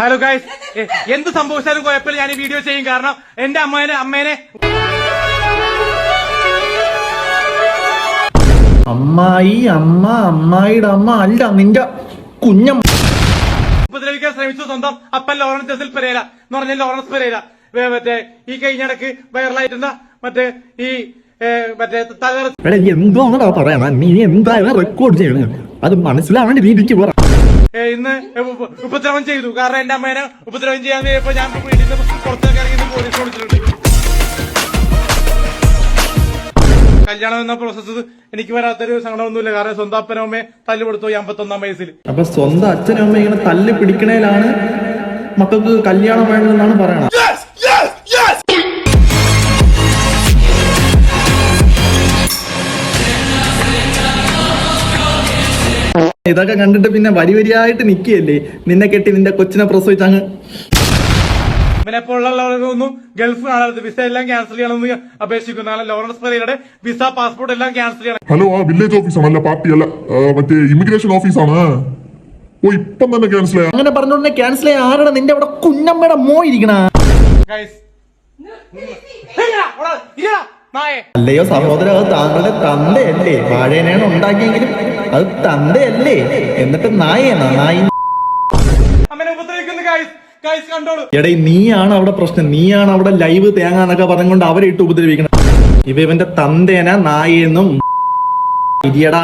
Hello guys, എന്ത് സംഭവിച്ചാലും കുഴപ്പമില്ല, ഞാൻ ഈ വീഡിയോ ചെയ്യും. കാരണം എന്റെ അമ്മേനെ അമ്മായി അമ്മായിയുടെ അമ്മ അല്ല നിന്റെ കുഞ്ഞം ഉപദ്രവിക്കാൻ ശ്രമിച്ചു സ്വന്തം അപ്പൻ ലോറൻസ് പെരേര എന്ന് പറഞ്ഞ ലോറൻസ് പെരേര മറ്റേ ഈ കഴിഞ്ഞിടക്ക് വൈറലായിട്ടുന്ന മറ്റേ ഈ എന്തോന്നാ പറയണ നീ എന്തായാലും റെക്കോർഡ് ചെയ്യണം, അത് മനസ്സിലാവേണ്ട രീതിക്ക് പറ. ഇന്ന് ഉപദ്രവം ചെയ്തു. കാരണം എന്റെ അമ്മേനെ ഉപദ്രവം ചെയ്യാൻ വേണ്ടിയപ്പോ ഞാൻ വീട്ടിൽ നിന്ന് പുറത്തേക്ക് ഇറങ്ങി പോലീസ് വിളിച്ചിട്ടുണ്ട്. കല്യാണം എന്ന പ്രോസസ് എനിക്ക് വരാത്തൊരു സങ്കടമൊന്നുമില്ല. കാരണം സ്വന്തം അപ്പനും അമ്മയെ തല്ലുകൊടുത്തു 51 വയസ്സിൽ. അപ്പൊ സ്വന്തം അച്ഛനും അമ്മ ഇങ്ങനെ തല്ല് പിടിക്കണേലാണ് മക്കൾക്ക് കല്യാണം വേണ്ടതെന്നാണ് പറയണത്. ഇതൊക്കെ കണ്ടിട്ട് പിന്നെ വരിയായിട്ട് നിക്കുകയല്ലേ, നിന്നെ കെട്ടി നിന്റെ കൊച്ചിനെ പ്രസവിച്ച് അങ്ങ്. ഇവനെപ്പോഴുള്ളവർക്കൊന്നും ഗൾഫ് കാണരുത്, വിസ എല്ലാം ക്യാൻസൽ ചെയ്യണമെന്ന് അപേക്ഷിക്കുന്നു. ലോറൻസ് പെരേരയുടെ വിസ പാസ്പോർട്ട് എല്ലാം ക്യാൻസൽ ചെയ്യണം. ഹലോ, ആ വില്ലേജ് ഓഫീസാണ്, അല്ല പാർട്ടി അല്ല, മറ്റേ ഇമിഗ്രേഷൻ ഓഫീസാണ്. ഓ, ഇപ്പം തന്നെ ക്യാൻസൽ ചെയ്യാം. അങ്ങനെ പറഞ്ഞോണ്ടേ ക്യാൻസൽ ചെയ്യാൻ ആരുടെ നിന്റെ അവിടെ കുഞ്ഞമ്മയുടെ മോയിരിക്കണ. അല്ലയോ സഹോദര, അത് താങ്കളുടെ തന്തയല്ലേ, വാഴേനാണ് ഉണ്ടാക്കിയെങ്കിലും അത് തന്തയല്ലേ, എന്നിട്ട് നായേനാ നായി. എടേ, നീയാണ് അവിടെ പ്രശ്നം, നീയാണ് അവിടെ ലൈവ് തേങ്ങാന്നൊക്കെ പറഞ്ഞുകൊണ്ട് അവരെ ഇട്ട് ഉപദ്രവിക്കണം. ഇവന്റെ തന്തേന നായെന്നും ഇരിയടാ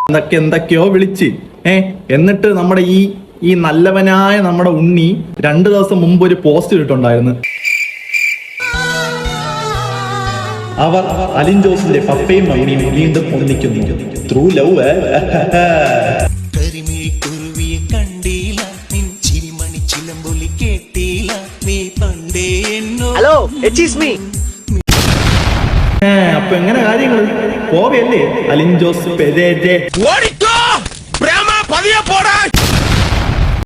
എന്നൊക്കെ എന്തൊക്കെയോ വിളിച്ച് എന്നിട്ട് നമ്മുടെ ഈ നല്ലവനായ നമ്മുടെ ഉണ്ണി 2 ദിവസം മുമ്പ് ഒരു പോസ്റ്റ് ഇട്ടിട്ടുണ്ടായിരുന്നു. അവർ അലിൻ ജോസിന്റെ പപ്പയും മമ്മിയും വീണ്ടും ഒന്നിക്കുന്നു. Through love. ഹലോ, അപ്പൊ എങ്ങനെ കാര്യങ്ങൾ പോവല്ലേ അലിൻ ജോസ് പെരേര?